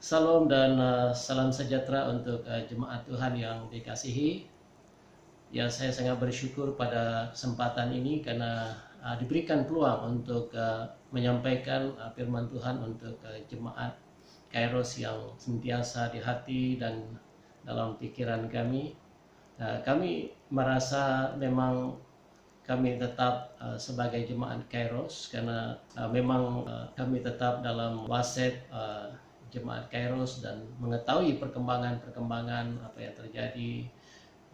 Salam dan salam sejahtera untuk jemaat Tuhan yang dikasihi. Ya, saya sangat bersyukur pada kesempatan ini karena diberikan peluang untuk menyampaikan firman Tuhan untuk jemaat Kairos yang senantiasa di hati dan dalam pikiran kami. Kami merasa memang kami tetap sebagai jemaat Kairos karena memang kami tetap dalam WhatsApp jemaat Kairos dan mengetahui perkembangan apa yang terjadi,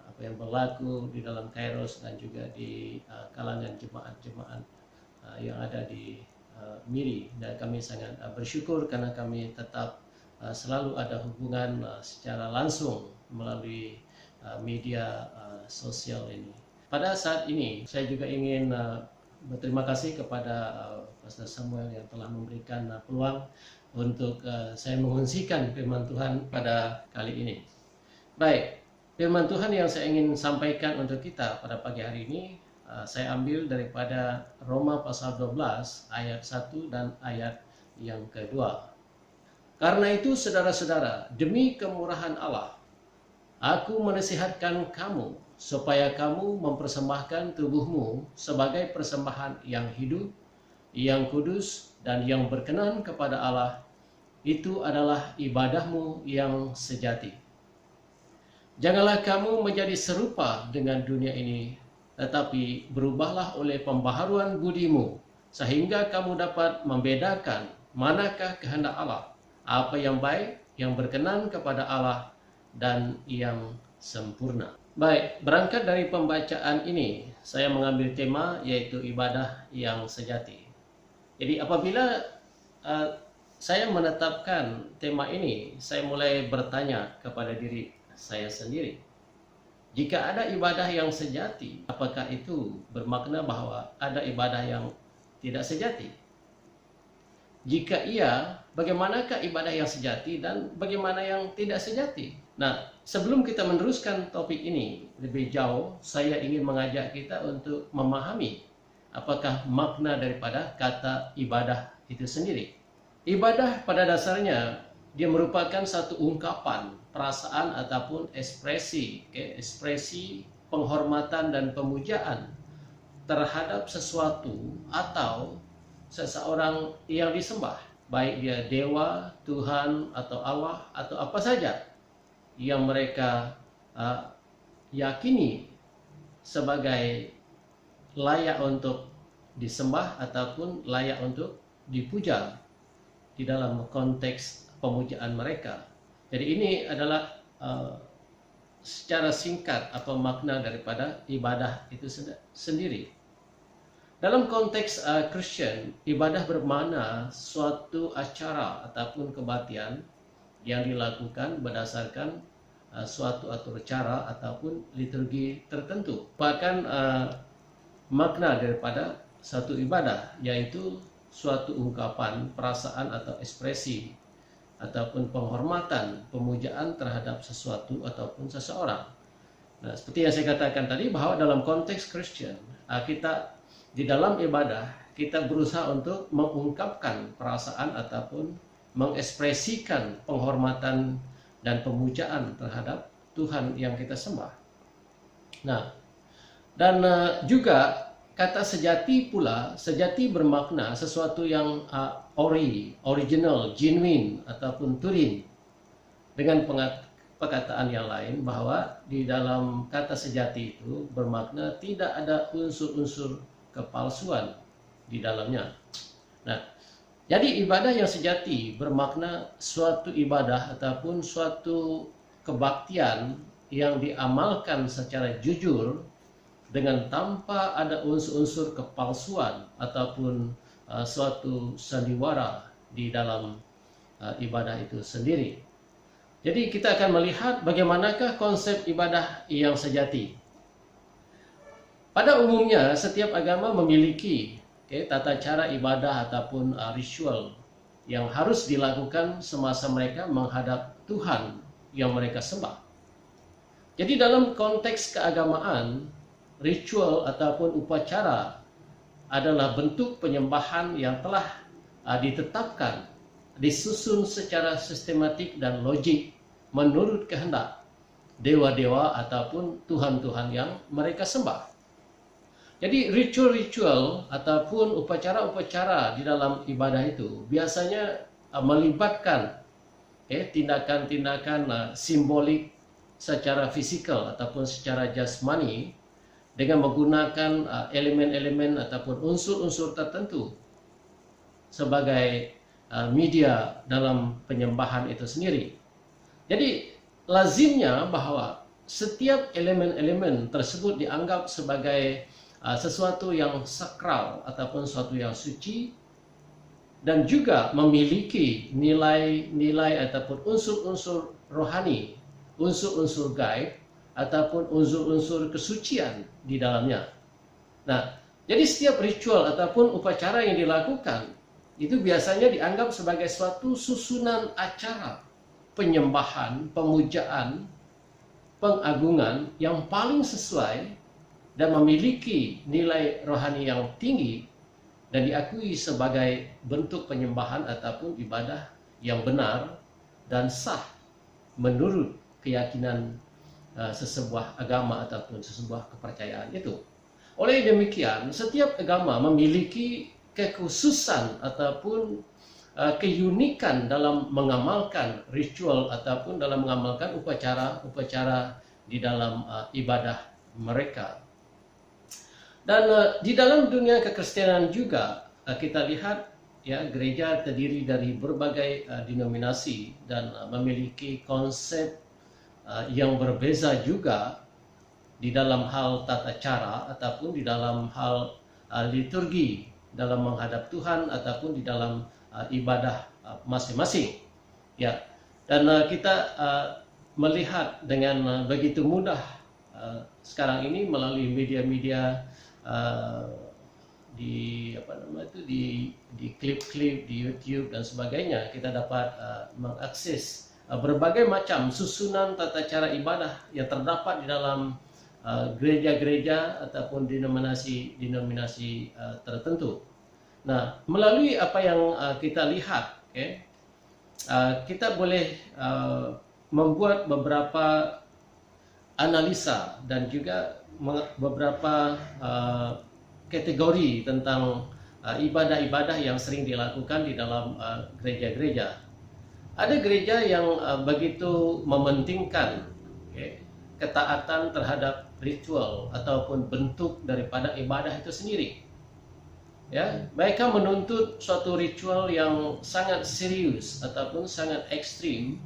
apa yang berlaku di dalam Kairos dan juga di kalangan jemaat-jemaat yang ada di Miri. Dan kami sangat bersyukur karena kami tetap selalu ada hubungan secara langsung melalui media sosial ini. Pada saat ini saya juga ingin berterima kasih kepada Pastor Samuel yang telah memberikan peluang untuk saya mengungsikan firman Tuhan pada kali ini. Baik, firman Tuhan yang saya ingin sampaikan untuk kita pada pagi hari ini saya ambil daripada Roma pasal 12 ayat 1 dan ayat yang kedua. Karena itu saudara-saudara, demi kemurahan Allah, aku menasihatkan kamu supaya kamu mempersembahkan tubuhmu sebagai persembahan yang hidup, yang kudus, dan yang berkenan kepada Allah. Itu adalah ibadahmu yang sejati. Janganlah kamu menjadi serupa dengan dunia ini, tetapi berubahlah oleh pembaharuan budimu, sehingga kamu dapat membedakan manakah kehendak Allah, apa yang baik, yang berkenan kepada Allah, dan yang sempurna. Baik, berangkat dari pembacaan ini, saya mengambil tema yaitu ibadah yang sejati. Jadi apabila saya menetapkan tema ini, saya mulai bertanya kepada diri saya sendiri. Jika ada ibadah yang sejati, apakah itu bermakna bahwa ada ibadah yang tidak sejati? Jika iya, bagaimanakah ibadah yang sejati dan bagaimana yang tidak sejati? Nah, sebelum kita meneruskan topik ini lebih jauh, saya ingin mengajak kita untuk memahami apakah makna daripada kata ibadah itu sendiri. Ibadah pada dasarnya dia merupakan satu ungkapan, perasaan ataupun ekspresi penghormatan dan pemujaan terhadap sesuatu atau seseorang yang disembah, baik dia dewa, Tuhan, atau Allah, atau apa saja yang mereka yakini sebagai layak untuk disembah ataupun layak untuk dipuja di dalam konteks pemujaan mereka. Jadi ini adalah secara singkat apa makna daripada ibadah itu sendiri. Dalam konteks Kristen, ibadah bermakna suatu acara ataupun kebaktian yang dilakukan berdasarkan suatu atur cara ataupun liturgi tertentu. Bahkan makna daripada satu ibadah yaitu suatu ungkapan, perasaan atau ekspresi ataupun penghormatan, pemujaan terhadap sesuatu ataupun seseorang. Nah, seperti yang saya katakan tadi bahwa dalam konteks Kristen, kita di dalam ibadah kita berusaha untuk mengungkapkan perasaan ataupun mengekspresikan penghormatan dan pemujaan terhadap Tuhan yang kita sembah. Nah, dan juga kata sejati pula, sejati bermakna sesuatu yang original, genuine ataupun turin. Dengan perkataan yang lain bahwa di dalam kata sejati itu bermakna tidak ada unsur-unsur kepalsuan di dalamnya. Nah, jadi ibadah yang sejati bermakna suatu ibadah ataupun suatu kebaktian yang diamalkan secara jujur dengan tanpa ada unsur-unsur kepalsuan ataupun suatu sandiwara di dalam ibadah itu sendiri. Jadi kita akan melihat bagaimanakah konsep ibadah yang sejati. Pada umumnya setiap agama memiliki tata cara ibadah ataupun ritual yang harus dilakukan semasa mereka menghadap Tuhan yang mereka sembah. Jadi dalam konteks keagamaan, ritual ataupun upacara adalah bentuk penyembahan yang telah ditetapkan disusun secara sistematik dan logik menurut kehendak dewa-dewa ataupun tuhan-tuhan yang mereka sembah. Jadi ritual-ritual ataupun upacara-upacara di dalam ibadah itu biasanya melibatkan tindakan-tindakan simbolik secara fisikal ataupun secara jasmani dengan menggunakan elemen-elemen ataupun unsur-unsur tertentu sebagai media dalam penyembahan itu sendiri. Jadi lazimnya bahwa setiap elemen-elemen tersebut dianggap sebagai sesuatu yang sakral ataupun sesuatu yang suci dan juga memiliki nilai-nilai ataupun unsur-unsur rohani, unsur-unsur gaib ataupun unsur-unsur kesucian di dalamnya. Nah, jadi setiap ritual ataupun upacara yang dilakukan itu biasanya dianggap sebagai suatu susunan acara penyembahan, pemujaan, pengagungan yang paling sesuai dan memiliki nilai rohani yang tinggi dan diakui sebagai bentuk penyembahan ataupun ibadah yang benar dan sah menurut keyakinan sesebuah agama ataupun sesebuah kepercayaan itu. Oleh demikian, setiap agama memiliki kekhususan ataupun keunikan dalam mengamalkan ritual ataupun dalam mengamalkan upacara-upacara di dalam ibadah mereka. Dan di dalam dunia kekristenan juga kita lihat ya, gereja terdiri dari berbagai denominasi dan memiliki konsep yang berbeza juga di dalam hal tata cara ataupun di dalam hal liturgi dalam menghadap Tuhan ataupun di dalam ibadah masing-masing. Ya, dan kita melihat dengan begitu mudah sekarang ini melalui media-media di klip-klip di YouTube dan sebagainya, kita dapat mengakses berbagai macam susunan tata cara ibadah yang terdapat di dalam gereja-gereja ataupun denominasi tertentu. Nah, melalui apa yang kita lihat, kita boleh membuat beberapa analisa dan juga beberapa kategori tentang ibadah-ibadah yang sering dilakukan di dalam gereja-gereja. Ada gereja yang begitu mementingkan ketaatan terhadap ritual ataupun bentuk daripada ibadah itu sendiri. Ya, mereka menuntut suatu ritual yang sangat serius ataupun sangat ekstrim,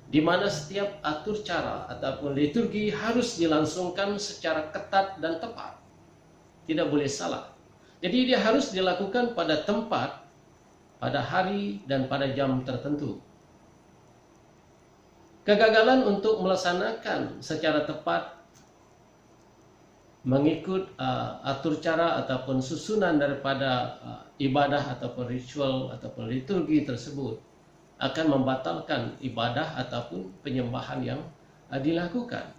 di mana setiap atur cara ataupun liturgi harus dilangsungkan secara ketat dan tepat. Tidak boleh salah. Jadi dia harus dilakukan pada tempat, pada hari dan pada jam tertentu. Kegagalan untuk melaksanakan secara tepat mengikut atur cara ataupun susunan daripada ibadah ataupun ritual ataupun liturgi tersebut akan membatalkan ibadah ataupun penyembahan yang dilakukan.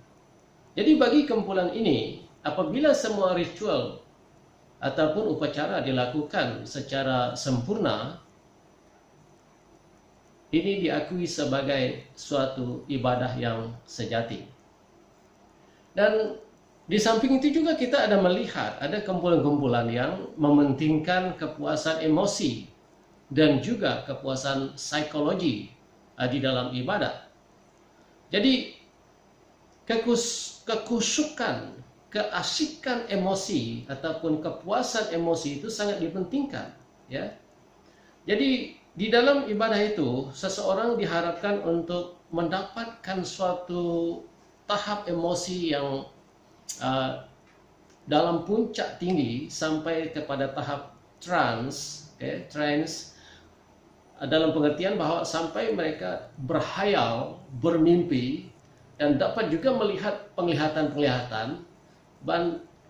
Jadi bagi kumpulan ini, apabila semua ritual ataupun upacara dilakukan secara sempurna, ini diakui sebagai suatu ibadah yang sejati. Dan di samping itu juga kita ada melihat ada kumpulan-kumpulan yang mementingkan kepuasan emosi dan juga kepuasan psikologi di dalam ibadah. Jadi kekusyukan, keasikan emosi ataupun kepuasan emosi itu sangat dipentingkan, ya. Jadi di dalam ibadah itu seseorang diharapkan untuk mendapatkan suatu tahap emosi yang dalam puncak tinggi sampai kepada tahap trance, dalam pengertian bahwa sampai mereka berhayal, bermimpi, dan dapat juga melihat penglihatan-penglihatan,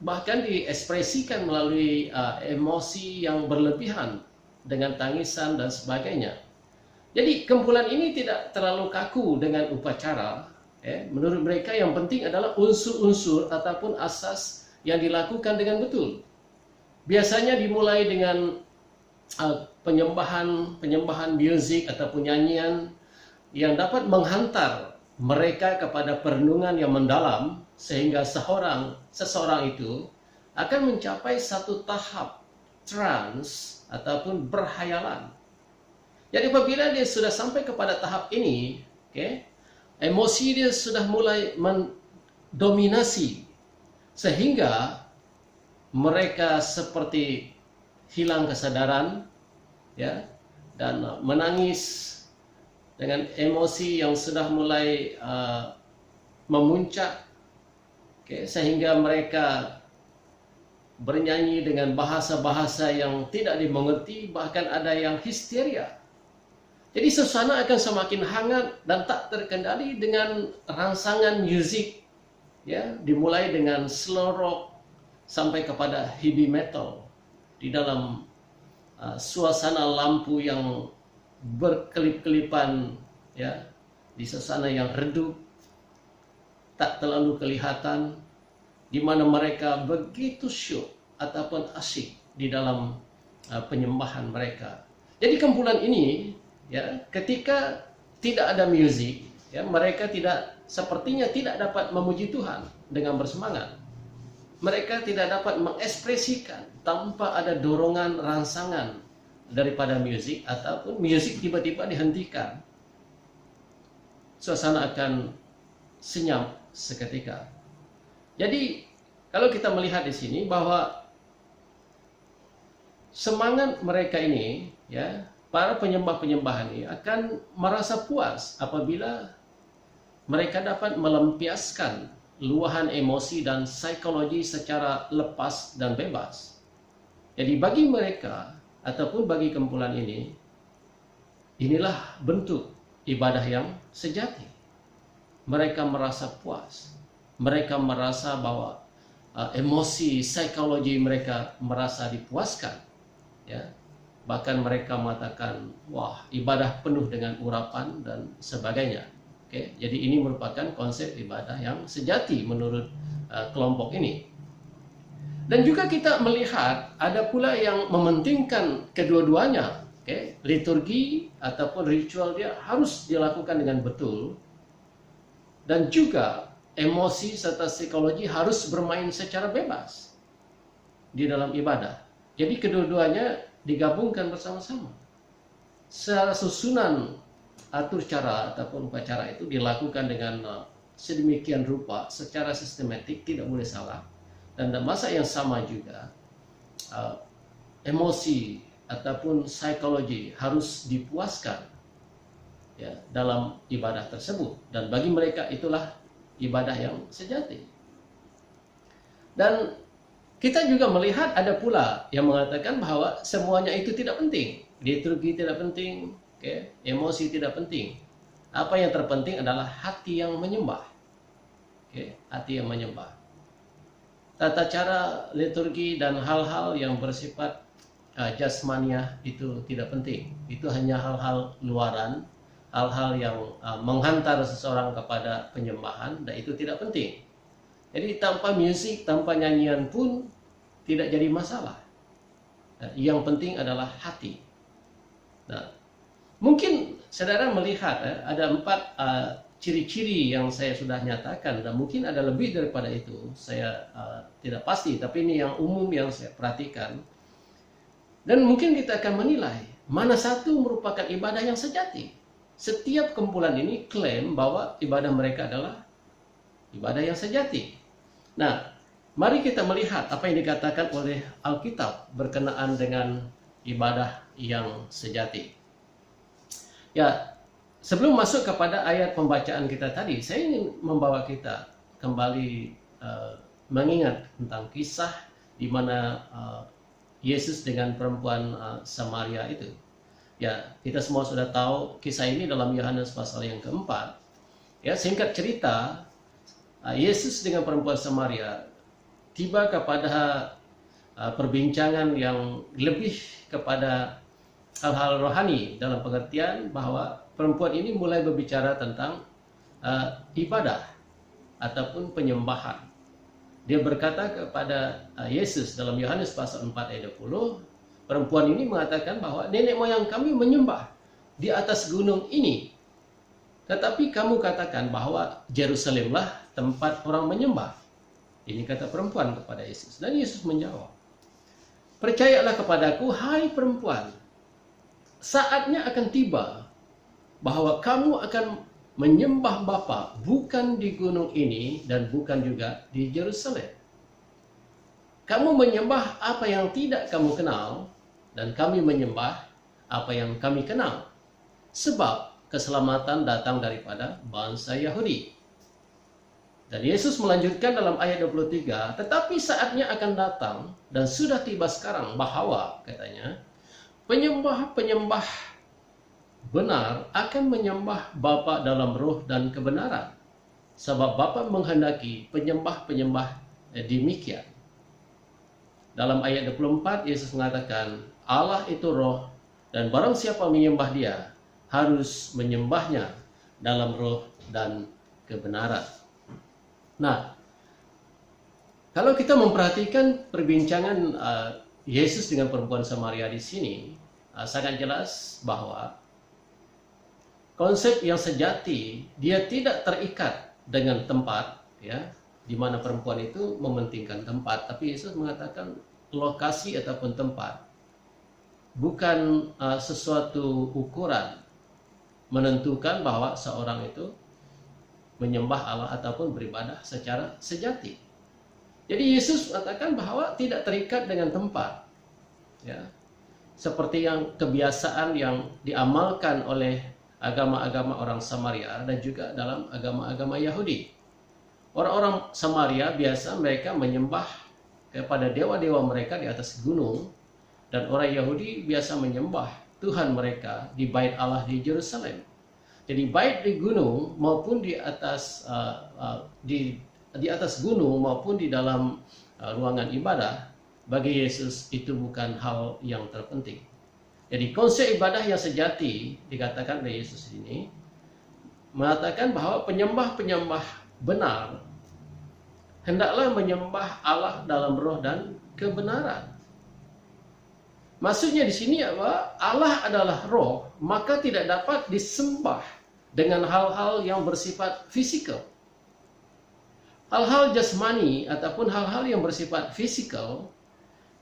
bahkan diekspresikan melalui emosi yang berlebihan dengan tangisan dan sebagainya. Jadi kumpulan ini tidak terlalu kaku dengan upacara. Menurut mereka yang penting adalah unsur-unsur ataupun asas yang dilakukan dengan betul. Biasanya dimulai dengan penyembahan musik ataupun nyanyian yang dapat menghantar mereka kepada perenungan yang mendalam, sehingga seseorang itu akan mencapai satu tahap trans ataupun berhayalan. Jadi apabila dia sudah sampai kepada tahap ini, emosi dia sudah mulai mendominasi, sehingga mereka seperti hilang kesadaran, dan menangis dengan emosi yang sudah mulai memuncak, sehingga mereka bernyanyi dengan bahasa-bahasa yang tidak dimengerti, bahkan ada yang histeria. Jadi suasana akan semakin hangat dan tak terkendali dengan rangsangan musik, dimulai dengan slow rock sampai kepada heavy metal di dalam suasana lampu yang berkelip-kelipan, di suasana yang redup, tak terlalu kelihatan, di mana mereka begitu syuk ataupun asyik di dalam penyembahan mereka. Jadi kumpulan ini, ketika tidak ada musik, mereka sepertinya tidak dapat memuji Tuhan dengan bersemangat. Mereka tidak dapat mengekspresikan tanpa ada dorongan rangsangan daripada musik, ataupun musik tiba-tiba dihentikan. Suasana akan senyap seketika. Jadi kalau kita melihat di sini bahwa semangat mereka ini, para penyembah-penyembah ini akan merasa puas apabila mereka dapat melampiaskan luahan emosi dan psikologi secara lepas dan bebas. Jadi bagi mereka ataupun bagi kumpulan ini, inilah bentuk ibadah yang sejati. Mereka merasa puas. Mereka merasa bahwa emosi, psikologi mereka merasa dipuaskan. Bahkan mereka mengatakan, wah, ibadah penuh dengan urapan dan sebagainya. Jadi ini merupakan konsep ibadah yang sejati menurut kelompok ini. Dan juga kita melihat ada pula yang mementingkan kedua-duanya. Liturgi ataupun ritual dia harus dilakukan dengan betul. Dan juga emosi serta psikologi harus bermain secara bebas di dalam ibadah. Jadi kedua-duanya digabungkan bersama-sama. Secara susunan atur cara ataupun upacara itu dilakukan dengan sedemikian rupa, secara sistematik, tidak boleh salah. Dan dalam masa yang sama juga emosi ataupun psikologi harus dipuaskan dalam ibadah tersebut. Dan bagi mereka itulah ibadah yang sejati. Dan kita juga melihat ada pula yang mengatakan bahwa semuanya itu tidak penting. Liturgi tidak penting, emosi tidak penting. Apa yang terpenting adalah hati yang menyembah. Hati yang menyembah. Tata cara liturgi dan hal-hal yang bersifat jasmaniah itu tidak penting. Itu hanya hal-hal luaran, hal-hal yang menghantar seseorang kepada penyembahan, dan itu tidak penting. Jadi tanpa musik, tanpa nyanyian pun tidak jadi masalah. Yang penting adalah hati. Nah, mungkin saudara melihat ada 4 ciri-ciri yang saya sudah nyatakan, dan mungkin ada lebih daripada itu. Saya tidak pasti, tapi ini yang umum yang saya perhatikan. Dan mungkin kita akan menilai mana satu merupakan ibadah yang sejati. Setiap kumpulan ini klaim bahwa ibadah mereka adalah ibadah yang sejati. Nah, mari kita melihat apa yang dikatakan oleh Alkitab berkenaan dengan ibadah yang sejati. Sebelum masuk kepada ayat pembacaan kita tadi, saya ingin membawa kita kembali mengingat tentang kisah di mana Yesus dengan perempuan Samaria itu. Kita semua sudah tahu kisah ini dalam Yohanes pasal yang keempat. Singkat cerita, Yesus dengan perempuan Samaria tiba kepada perbincangan yang lebih kepada hal-hal rohani, dalam pengertian bahwa perempuan ini mulai berbicara tentang ibadah ataupun penyembahan. Dia berkata kepada Yesus dalam Yohanes pasal 4 ayat 20, Perempuan ini mengatakan bahwa nenek moyang kami menyembah di atas gunung ini. Tetapi kamu katakan bahwa Yerusalemlah tempat orang menyembah. Ini kata perempuan kepada Yesus. Dan Yesus menjawab, percayalah kepadaku, hai perempuan, saatnya akan tiba bahwa kamu akan menyembah Bapa bukan di gunung ini dan bukan juga di Yerusalem. Kamu menyembah apa yang tidak kamu kenal, dan kami menyembah apa yang kami kenal. Sebab keselamatan datang daripada bangsa Yahudi. Dan Yesus melanjutkan dalam ayat 23, tetapi saatnya akan datang dan sudah tiba sekarang bahwa, katanya, penyembah-penyembah benar akan menyembah Bapa dalam roh dan kebenaran. Sebab Bapa menghendaki penyembah-penyembah demikian. Dalam ayat 24, Yesus mengatakan, Allah itu roh, dan barang siapa menyembah dia, harus menyembahnya dalam roh dan kebenaran. Nah, kalau kita memperhatikan perbincangan Yesus dengan perempuan Samaria di sini, sangat jelas bahwa konsep yang sejati, dia tidak terikat dengan tempat, ya, di mana perempuan itu mementingkan tempat, tapi Yesus mengatakan lokasi ataupun tempat bukan sesuatu ukuran menentukan bahwa seorang itu menyembah Allah ataupun beribadah secara sejati. Jadi Yesus mengatakan bahwa tidak terikat dengan tempat, ya, seperti yang kebiasaan yang diamalkan oleh agama-agama orang Samaria dan juga dalam agama-agama Yahudi. Orang-orang Samaria biasa mereka menyembah kepada dewa-dewa mereka di atas gunung, dan orang Yahudi biasa menyembah Tuhan mereka di bait Allah di Yerusalem. Jadi baik di gunung maupun di atas di atas gunung maupun di dalam ruangan ibadah, bagi Yesus itu bukan hal yang terpenting. Jadi konsep ibadah yang sejati dikatakan oleh Yesus ini mengatakan bahwa penyembah-penyembah benar hendaklah menyembah Allah dalam roh dan kebenaran. Maksudnya di sini apa? Allah adalah roh, maka tidak dapat disembah dengan hal-hal yang bersifat fisikal. Hal-hal jasmani ataupun hal-hal yang bersifat fisikal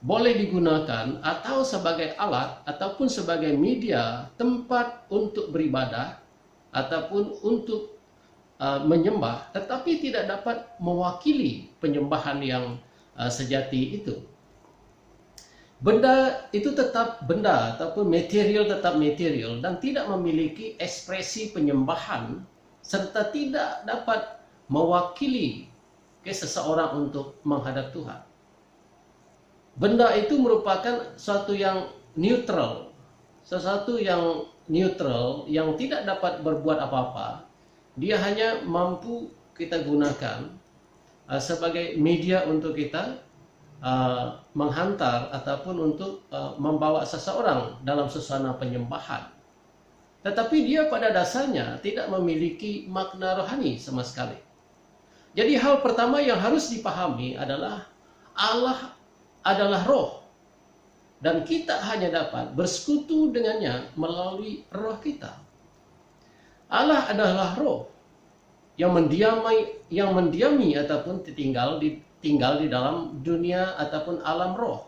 boleh digunakan atau sebagai alat ataupun sebagai media tempat untuk beribadah ataupun untuk menyembah, tetapi tidak dapat mewakili penyembahan yang sejati itu. Benda itu tetap benda ataupun material tetap material dan tidak memiliki ekspresi penyembahan serta tidak dapat mewakili seseorang untuk menghadap Tuhan. Benda itu merupakan sesuatu yang neutral, sesuatu yang neutral yang tidak dapat berbuat apa-apa. Dia hanya mampu kita gunakan sebagai media untuk kita menghantar ataupun untuk membawa seseorang dalam suasana penyembahan. Tetapi dia pada dasarnya tidak memiliki makna rohani sama sekali. Jadi hal pertama yang harus dipahami adalah Allah adalah roh, dan kita hanya dapat bersekutu dengannya melalui roh kita. Allah adalah roh yang mendiami ataupun tinggal di dalam dunia ataupun alam roh,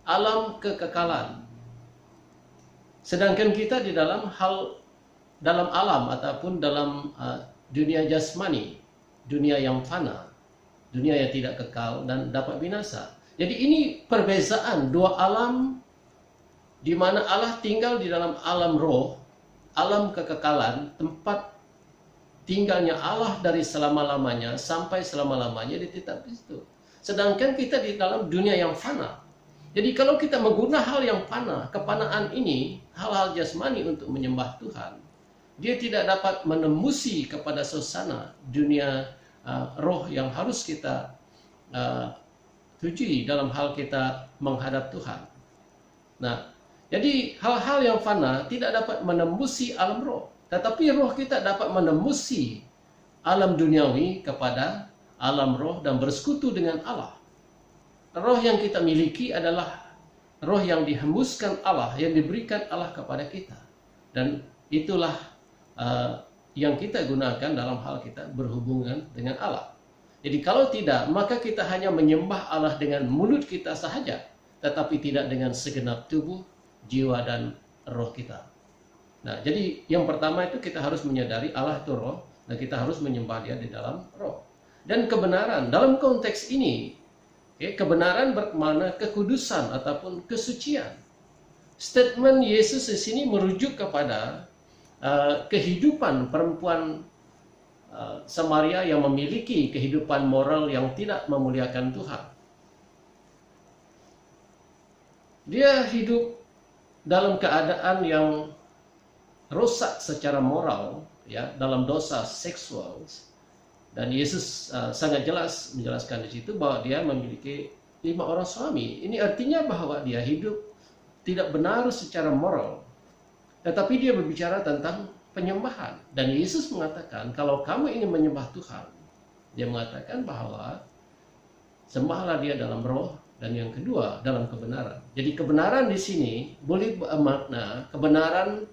alam kekekalan. Sedangkan kita di dalam alam ataupun dalam dunia jasmani, dunia yang fana, dunia yang tidak kekal dan dapat binasa. Jadi ini perbezaan dua alam, di mana Allah tinggal di dalam alam roh, alam kekekalan, tempat tinggalnya Allah dari selama-lamanya sampai selama-lamanya ditetap di situ. Sedangkan kita di dalam dunia yang fana. Jadi kalau kita menggunakan hal yang fana, kepanaan ini, hal-hal jasmani untuk menyembah Tuhan, dia tidak dapat menembusi kepada suasana dunia roh yang harus kita tuju dalam hal kita menghadap Tuhan. Nah, jadi hal-hal yang fana tidak dapat menembusi alam roh, tetapi roh kita dapat menembusi alam duniawi kepada alam roh dan bersekutu dengan Allah. Roh yang kita miliki adalah roh yang dihembuskan Allah, yang diberikan Allah kepada kita. Dan itulah yang kita gunakan dalam hal kita berhubungan dengan Allah. Jadi kalau tidak, maka kita hanya menyembah Allah dengan mulut kita sahaja, tetapi tidak dengan segenap tubuh, jiwa, dan roh kita. Nah, jadi yang pertama itu kita harus menyadari Allah itu roh, dan kita harus menyembah Dia di dalam roh. Dan kebenaran, dalam konteks ini, kebenaran bermakna kekudusan ataupun kesucian. Statement Yesus di sini merujuk kepada kehidupan perempuan Samaria yang memiliki kehidupan moral yang tidak memuliakan Tuhan. Dia hidup dalam keadaan yang rusak secara moral, ya, dalam dosa seksual. Dan Yesus sangat jelas menjelaskan di situ bahwa dia memiliki 5 orang suami. Ini artinya bahwa dia hidup tidak benar secara moral. Tetapi dia berbicara tentang penyembahan. Dan Yesus mengatakan, kalau kamu ingin menyembah Tuhan, dia mengatakan bahwa sembahlah Dia dalam roh, dan yang kedua dalam kebenaran. Jadi kebenaran di sini boleh bermakna kebenaran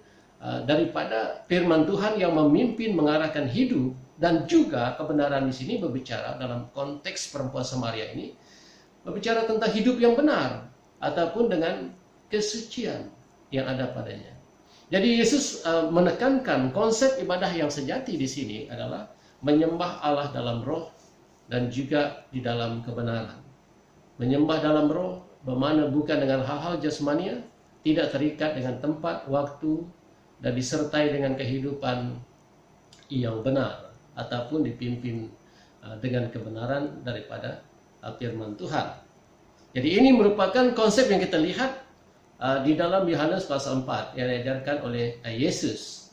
daripada firman Tuhan yang memimpin mengarahkan hidup, dan juga kebenaran di sini berbicara dalam konteks perempuan Samaria ini berbicara tentang hidup yang benar ataupun dengan kesucian yang ada padanya. Jadi Yesus menekankan konsep ibadah yang sejati di sini adalah menyembah Allah dalam roh dan juga di dalam kebenaran. Menyembah dalam roh bermakna bukan dengan hal-hal jasmania, tidak terikat dengan tempat, waktu, dan disertai dengan kehidupan yang benar ataupun dipimpin dengan kebenaran daripada firman Tuhan. Jadi ini merupakan konsep yang kita lihat di dalam Yohanes pasal 4 yang diajarkan oleh Yesus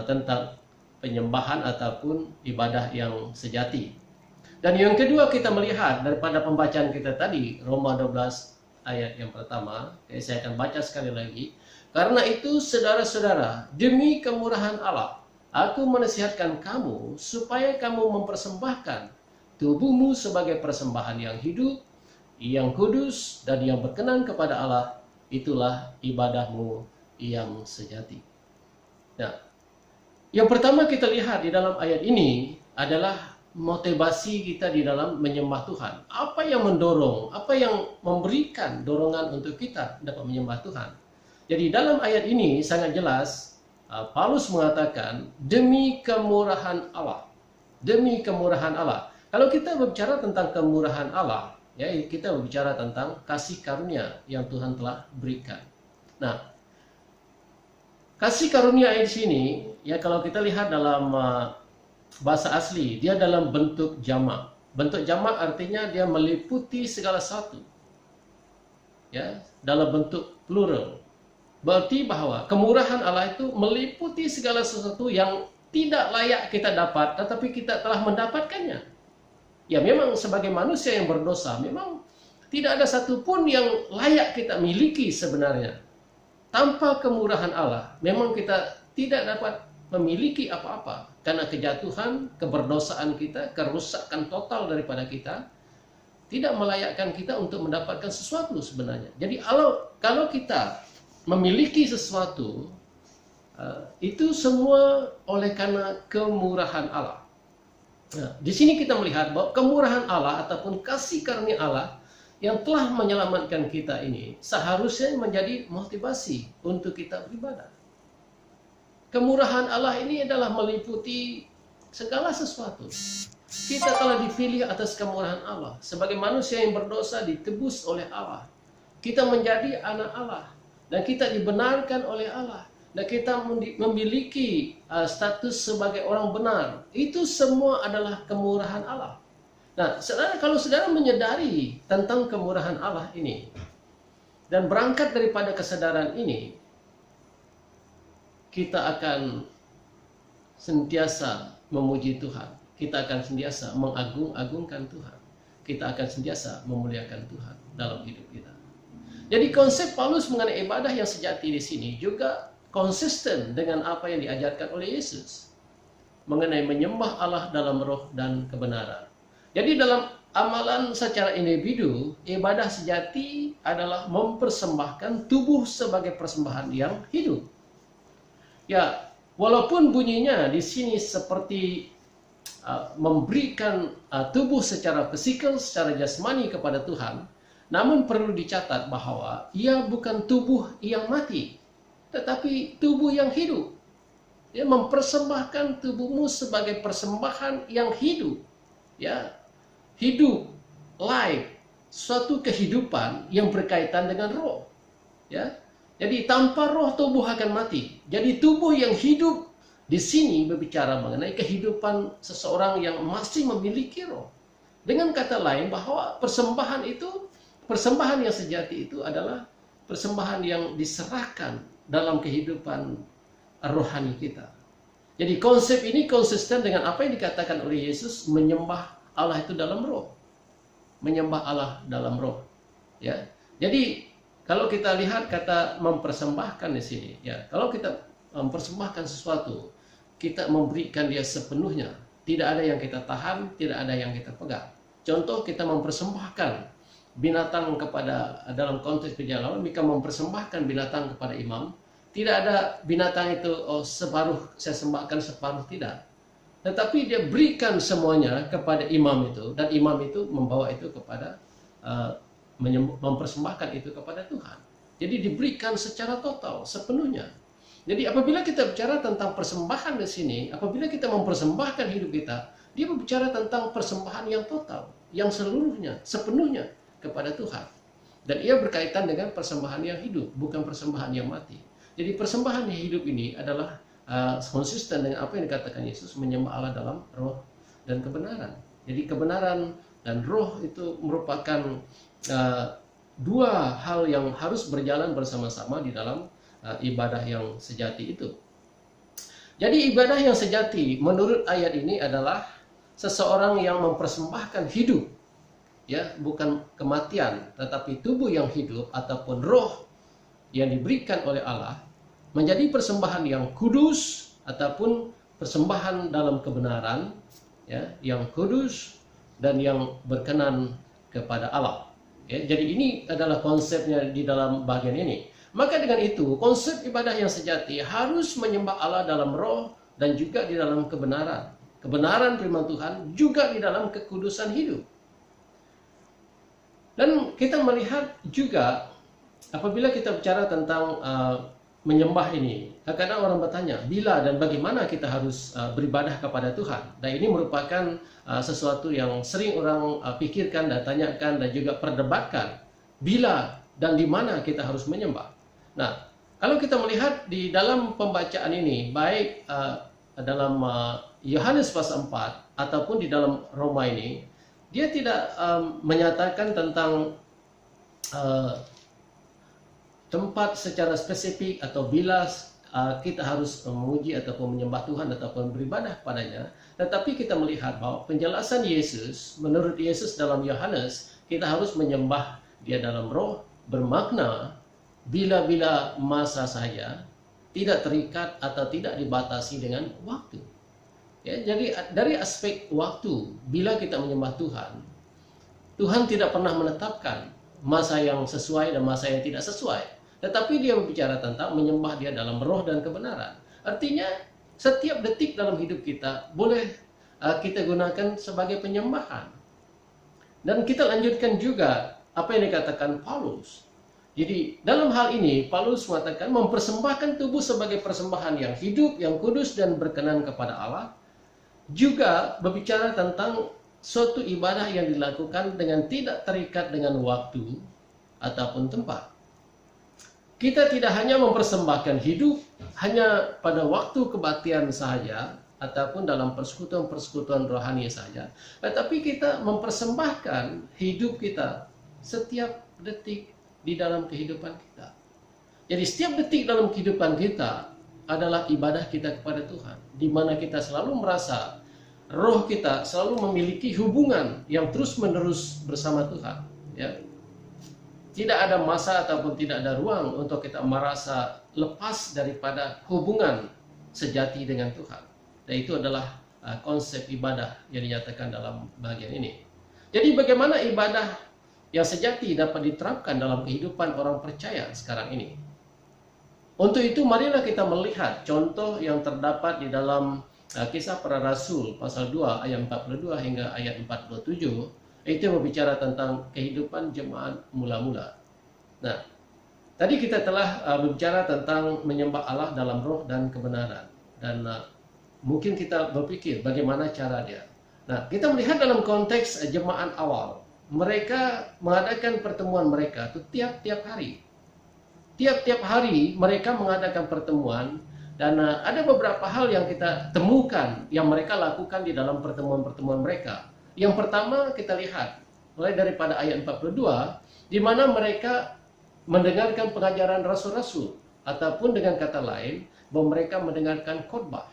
tentang penyembahan ataupun ibadah yang sejati. Dan yang kedua kita melihat daripada pembacaan kita tadi, Roma 12 ayat yang pertama, saya akan baca sekali lagi. Karena itu saudara-saudara, demi kemurahan Allah, aku menasihatkan kamu supaya kamu mempersembahkan tubuhmu sebagai persembahan yang hidup, yang kudus, dan yang berkenan kepada Allah. Itulah ibadahmu yang sejati. Nah, yang pertama kita lihat di dalam ayat ini adalah motivasi kita di dalam menyembah Tuhan. Apa yang mendorong, apa yang memberikan dorongan untuk kita dapat menyembah Tuhan. Jadi dalam ayat ini sangat jelas Paulus mengatakan demi kemurahan Allah. Demi kemurahan Allah. Kalau kita berbicara tentang kemurahan Allah, ya, kita berbicara tentang kasih karunia yang Tuhan telah berikan. Nah, kasih karunia di sini, ya, kalau kita lihat dalam bahasa asli, dia dalam bentuk jamak. Bentuk jamak artinya dia meliputi segala sesuatu. Ya, dalam bentuk plural. Berarti bahwa kemurahan Allah itu meliputi segala sesuatu yang tidak layak kita dapat, tetapi kita telah mendapatkannya. Ya, memang sebagai manusia yang berdosa, memang tidak ada satupun yang layak kita miliki sebenarnya. Tanpa kemurahan Allah, memang kita tidak dapat memiliki apa-apa. Karena kejatuhan, keberdosaan kita, kerusakan total daripada kita, tidak melayakkan kita untuk mendapatkan sesuatu sebenarnya. Jadi kalau kita memiliki sesuatu, itu semua oleh karena kemurahan Allah. Nah, di sini kita melihat bahwa kemurahan Allah ataupun kasih karunia Allah yang telah menyelamatkan kita ini seharusnya menjadi motivasi untuk kita beribadah. Kemurahan Allah ini adalah meliputi segala sesuatu. Kita telah dipilih atas kemurahan Allah. Sebagai manusia yang berdosa ditebus oleh Allah. Kita menjadi anak Allah. Dan kita dibenarkan oleh Allah. Dan kita memiliki status sebagai orang benar. Itu semua adalah kemurahan Allah. Nah, kalau saudara menyadari tentang kemurahan Allah ini, dan berangkat daripada kesadaran ini, kita akan sentiasa memuji Tuhan. Kita akan sentiasa mengagung-agungkan Tuhan. Kita akan sentiasa memuliakan Tuhan dalam hidup kita. Jadi konsep Paulus mengenai ibadah yang sejati di sini juga konsisten dengan apa yang diajarkan oleh Yesus mengenai menyembah Allah dalam roh dan kebenaran. Jadi dalam amalan secara individu, ibadah sejati adalah mempersembahkan tubuh sebagai persembahan yang hidup. Ya, walaupun bunyinya di sini seperti memberikan tubuh secara fisikal, secara jasmani kepada Tuhan, namun perlu dicatat bahwa ia bukan tubuh yang mati, tetapi tubuh yang hidup. Dia mempersembahkan tubuhmu sebagai persembahan yang hidup, ya, hidup, life, suatu kehidupan yang berkaitan dengan roh, ya. Jadi tanpa roh tubuh akan mati. Jadi tubuh yang hidup di sini berbicara mengenai kehidupan seseorang yang masih memiliki roh. Dengan kata lain bahwa persembahan itu, persembahan yang sejati itu adalah persembahan yang diserahkan dalam kehidupan rohani kita. Jadi konsep ini konsisten dengan apa yang dikatakan oleh Yesus, menyembah Allah itu dalam roh. Menyembah Allah dalam roh. Ya. Jadi kalau kita lihat kata mempersembahkan di sini, ya, kalau kita mempersembahkan sesuatu, kita memberikan dia sepenuhnya. Tidak ada yang kita tahan, tidak ada yang kita pegang. Contoh, kita mempersembahkan binatang kepada, dalam konteks perjalanan, kita mempersembahkan binatang kepada imam. Tidak ada binatang itu, oh separuh saya sembahkan, separuh tidak. Tetapi dia berikan semuanya kepada imam itu, dan imam itu membawa itu kepada, mempersembahkan itu kepada Tuhan. Jadi diberikan secara total, sepenuhnya. Jadi apabila kita bicara tentang persembahan di sini, apabila kita mempersembahkan hidup kita, dia berbicara tentang persembahan yang total, yang seluruhnya, sepenuhnya kepada Tuhan. Dan ia berkaitan dengan persembahan yang hidup, bukan persembahan yang mati. Jadi persembahan yang hidup ini adalah konsisten dengan apa yang dikatakan Yesus, menyembah Allah dalam roh dan kebenaran. Jadi kebenaran dan roh itu merupakan dua hal yang harus berjalan bersama-sama di dalam ibadah yang sejati itu. Jadi ibadah yang sejati menurut ayat ini adalah seseorang yang mempersembahkan hidup, ya, bukan kematian, tetapi tubuh yang hidup ataupun roh yang diberikan oleh Allah menjadi persembahan yang kudus ataupun persembahan dalam kebenaran, ya, yang kudus dan yang berkenan kepada Allah. Ya, jadi ini adalah konsepnya di dalam bagian ini. Maka dengan itu, konsep ibadah yang sejati harus menyembah Allah dalam roh dan juga di dalam kebenaran. Kebenaran firman Tuhan juga di dalam kekudusan hidup. Dan kita melihat juga apabila kita bicara tentang menyembah ini, kadang orang bertanya, bila dan bagaimana kita harus beribadah kepada Tuhan. Dan ini merupakan sesuatu yang sering orang pikirkan dan tanyakan dan juga perdebatkan. Bila dan di mana kita harus menyembah. Nah, kalau kita melihat di dalam pembacaan ini, baik dalam Yohanes pasal 4 ataupun di dalam Roma ini, dia tidak menyatakan tentang tempat secara spesifik atau bila kita harus memuji ataupun menyembah Tuhan ataupun beribadah padanya. Tetapi kita melihat bahwa penjelasan Yesus, menurut Yesus dalam Yohanes, kita harus menyembah dia dalam roh, bermakna bila-bila masa saja, tidak terikat atau tidak dibatasi dengan waktu. Ya, jadi dari aspek waktu, bila kita menyembah Tuhan, Tuhan tidak pernah menetapkan masa yang sesuai dan masa yang tidak sesuai. Tetapi dia berbicara tentang menyembah dia dalam roh dan kebenaran. Artinya setiap detik dalam hidup kita boleh kita gunakan sebagai penyembahan. Dan kita lanjutkan juga apa yang dikatakan Paulus. Jadi dalam hal ini Paulus mengatakan mempersembahkan tubuh sebagai persembahan yang hidup, yang kudus dan berkenan kepada Allah. Juga berbicara tentang suatu ibadah yang dilakukan dengan tidak terikat dengan waktu ataupun tempat. Kita tidak hanya mempersembahkan hidup hanya pada waktu kebaktian saja ataupun dalam persekutuan-persekutuan rohani saja, tetapi kita mempersembahkan hidup kita setiap detik di dalam kehidupan kita. Jadi setiap detik dalam kehidupan kita adalah ibadah kita kepada Tuhan, di mana kita selalu merasa roh kita selalu memiliki hubungan yang terus-menerus bersama Tuhan. Ya. Tidak ada masa ataupun tidak ada ruang untuk kita merasa lepas daripada hubungan sejati dengan Tuhan. Dan itu adalah konsep ibadah yang dinyatakan dalam bagian ini. Jadi bagaimana ibadah yang sejati dapat diterapkan dalam kehidupan orang percaya sekarang ini? Untuk itu marilah kita melihat contoh yang terdapat di dalam Kisah Para Rasul pasal 2 ayat 42 hingga ayat 47. Itu berbicara tentang kehidupan jemaat mula-mula. Nah, tadi kita telah berbicara tentang menyembah Allah dalam roh dan kebenaran. Dan mungkin kita berpikir bagaimana cara dia. Nah, kita melihat dalam konteks jemaat awal. Mereka mengadakan pertemuan mereka itu tiap-tiap hari. Tiap-tiap hari mereka mengadakan pertemuan. Dan ada beberapa hal yang kita temukan yang mereka lakukan di dalam pertemuan-pertemuan mereka. Yang pertama kita lihat, mulai daripada ayat 42, di mana mereka mendengarkan pengajaran rasul-rasul. Ataupun dengan kata lain, bahwa mereka mendengarkan khotbah.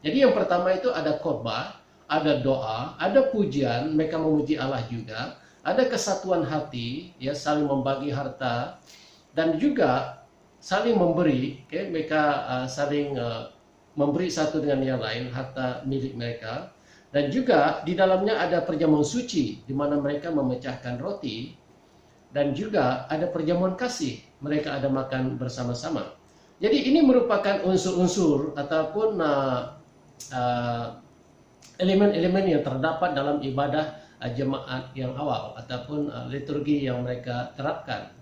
Jadi yang pertama itu ada khotbah, ada doa, ada pujian, mereka memuji Allah juga, ada kesatuan hati, ya saling membagi harta, dan juga saling memberi, mereka saling memberi satu dengan yang lain harta milik mereka, dan juga di dalamnya ada perjamuan suci, di mana mereka memecahkan roti, dan juga ada perjamuan kasih, mereka ada makan bersama-sama. Jadi ini merupakan unsur-unsur ataupun elemen-elemen yang terdapat dalam ibadah jemaat yang awal ataupun liturgi yang mereka terapkan.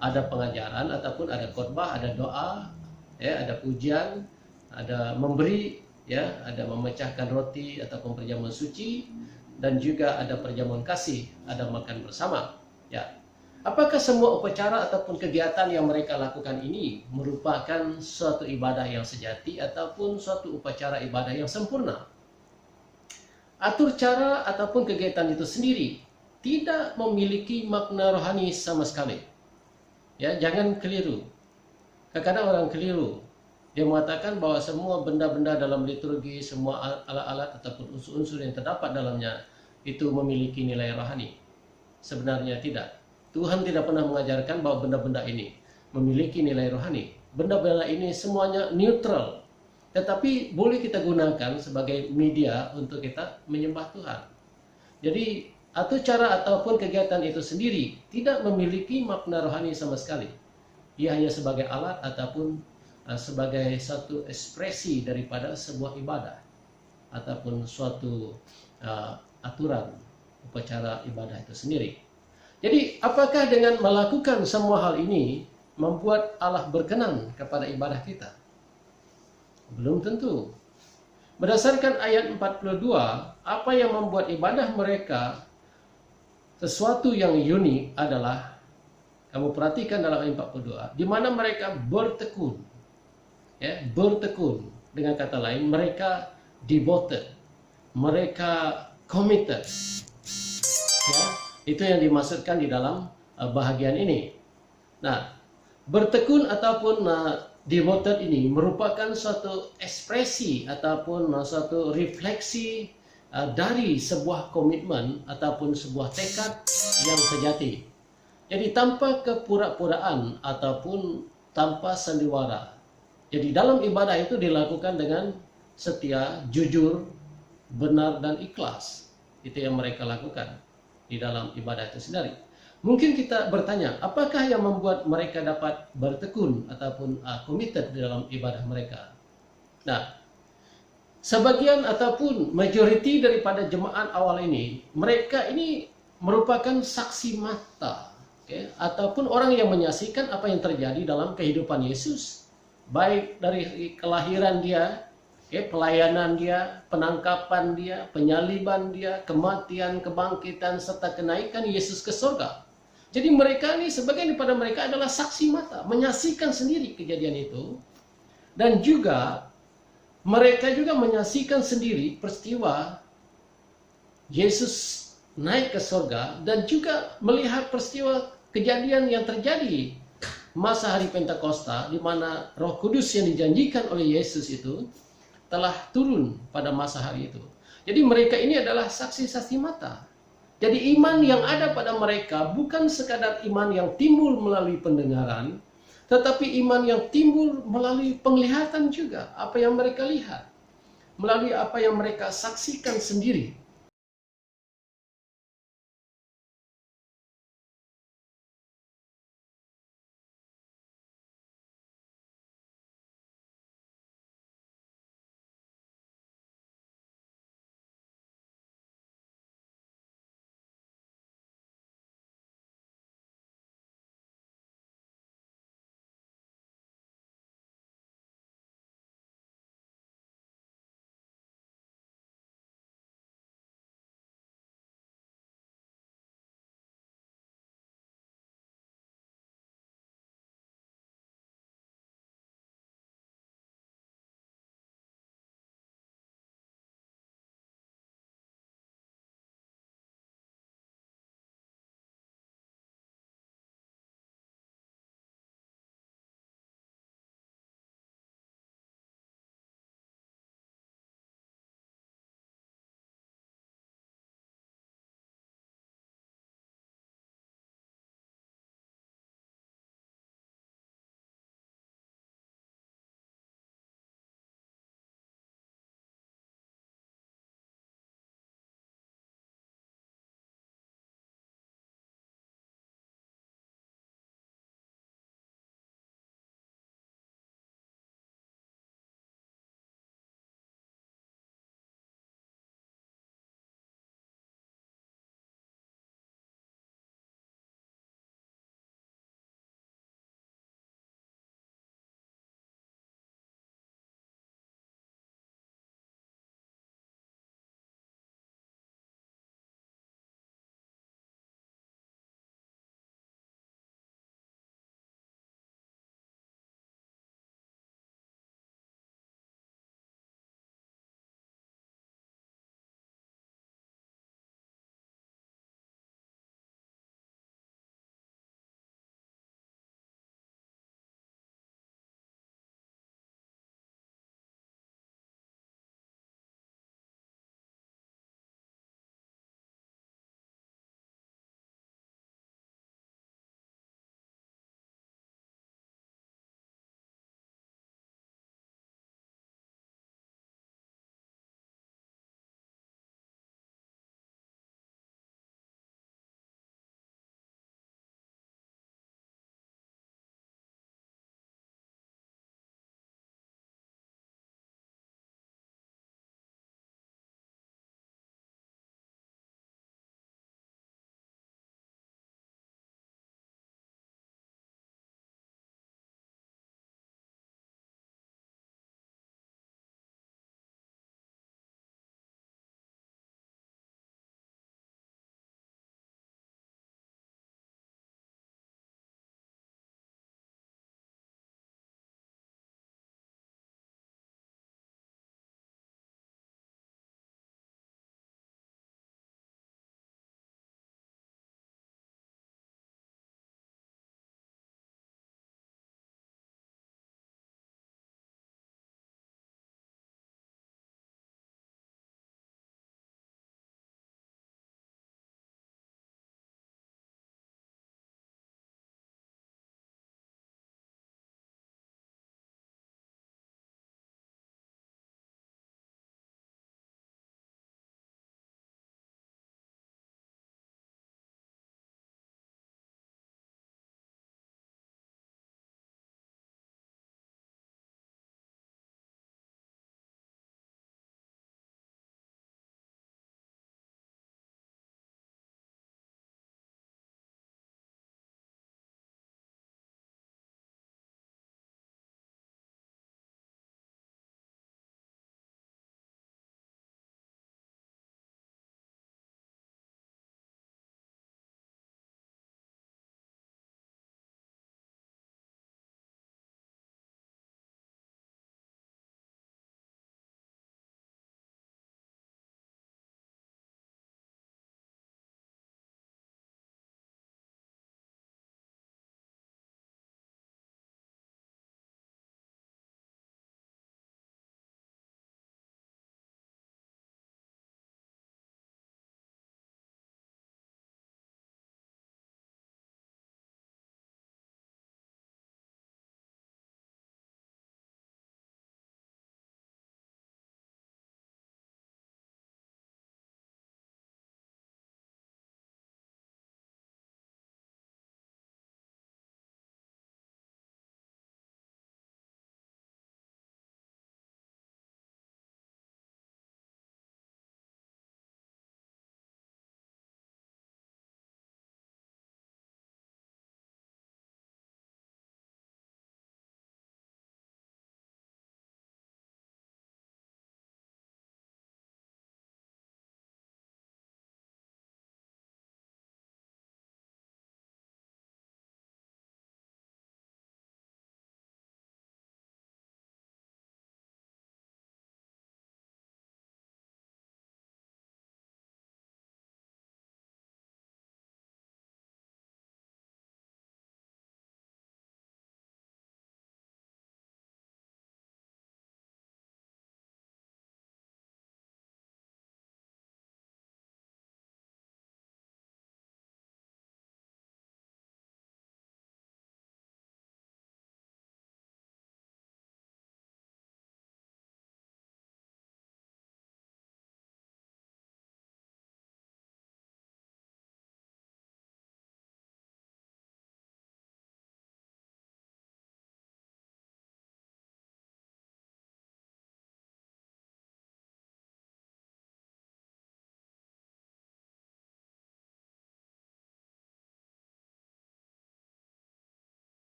Ada pengajaran ataupun ada khotbah, ada doa, ya, ada pujian, ada memberi, ya, ada memecahkan roti ataupun perjamuan suci, dan juga ada perjamuan kasih, ada makan bersama. Ya, apakah semua upacara ataupun kegiatan yang mereka lakukan ini merupakan suatu ibadah yang sejati ataupun suatu upacara ibadah yang sempurna? Atur cara ataupun kegiatan itu sendiri tidak memiliki makna rohani sama sekali. Ya, jangan keliru. Kadang-kadang orang keliru. Dia mengatakan bahwa semua benda-benda dalam liturgi, semua alat-alat ataupun unsur-unsur yang terdapat dalamnya itu memiliki nilai rohani. Sebenarnya tidak. Tuhan tidak pernah mengajarkan bahwa benda-benda ini memiliki nilai rohani. Benda-benda ini semuanya neutral. Tetapi boleh kita gunakan sebagai media untuk kita menyembah Tuhan. Jadi, atau cara ataupun kegiatan itu sendiri tidak memiliki makna rohani sama sekali. Ia hanya sebagai alat ataupun sebagai satu ekspresi daripada sebuah ibadah ataupun suatu aturan upacara ibadah itu sendiri. Jadi, apakah dengan melakukan semua hal ini membuat Allah berkenan kepada ibadah kita? Belum tentu. Berdasarkan ayat 42, apa yang membuat ibadah mereka sesuatu yang unik adalah, kamu perhatikan dalam ayat 42, di mana mereka bertekun. Ya, bertekun. Dengan kata lain, mereka devoted. Mereka committed. Ya, itu yang dimaksudkan di dalam bahagian ini. Nah, bertekun ataupun devoted ini merupakan suatu ekspresi ataupun suatu refleksi dari sebuah komitmen ataupun sebuah tekad yang sejati. Jadi tanpa kepura-puraan ataupun tanpa sandiwara. Jadi dalam ibadah itu dilakukan dengan setia, jujur, benar dan ikhlas. Itu yang mereka lakukan di dalam ibadah itu sendiri. Mungkin kita bertanya, apakah yang membuat mereka dapat bertekun ataupun committed di dalam ibadah mereka? Nah, sebagian ataupun majoriti daripada jemaat awal ini, mereka ini merupakan saksi mata, ataupun orang yang menyaksikan apa yang terjadi dalam kehidupan Yesus, baik dari kelahiran dia, pelayanan dia, penangkapan dia, penyaliban dia, kematian, kebangkitan, serta kenaikan Yesus ke surga. Jadi mereka ini, sebagian daripada mereka adalah saksi mata, menyaksikan sendiri kejadian itu. Dan juga mereka juga menyaksikan sendiri peristiwa Yesus naik ke surga, dan juga melihat peristiwa kejadian yang terjadi masa hari Pentakosta, di mana Roh Kudus yang dijanjikan oleh Yesus itu telah turun pada masa hari itu. Jadi mereka ini adalah saksi-saksi mata. Jadi iman yang ada pada mereka bukan sekadar iman yang timbul melalui pendengaran, tetapi iman yang timbul melalui penglihatan juga, apa yang mereka lihat, melalui apa yang mereka saksikan sendiri.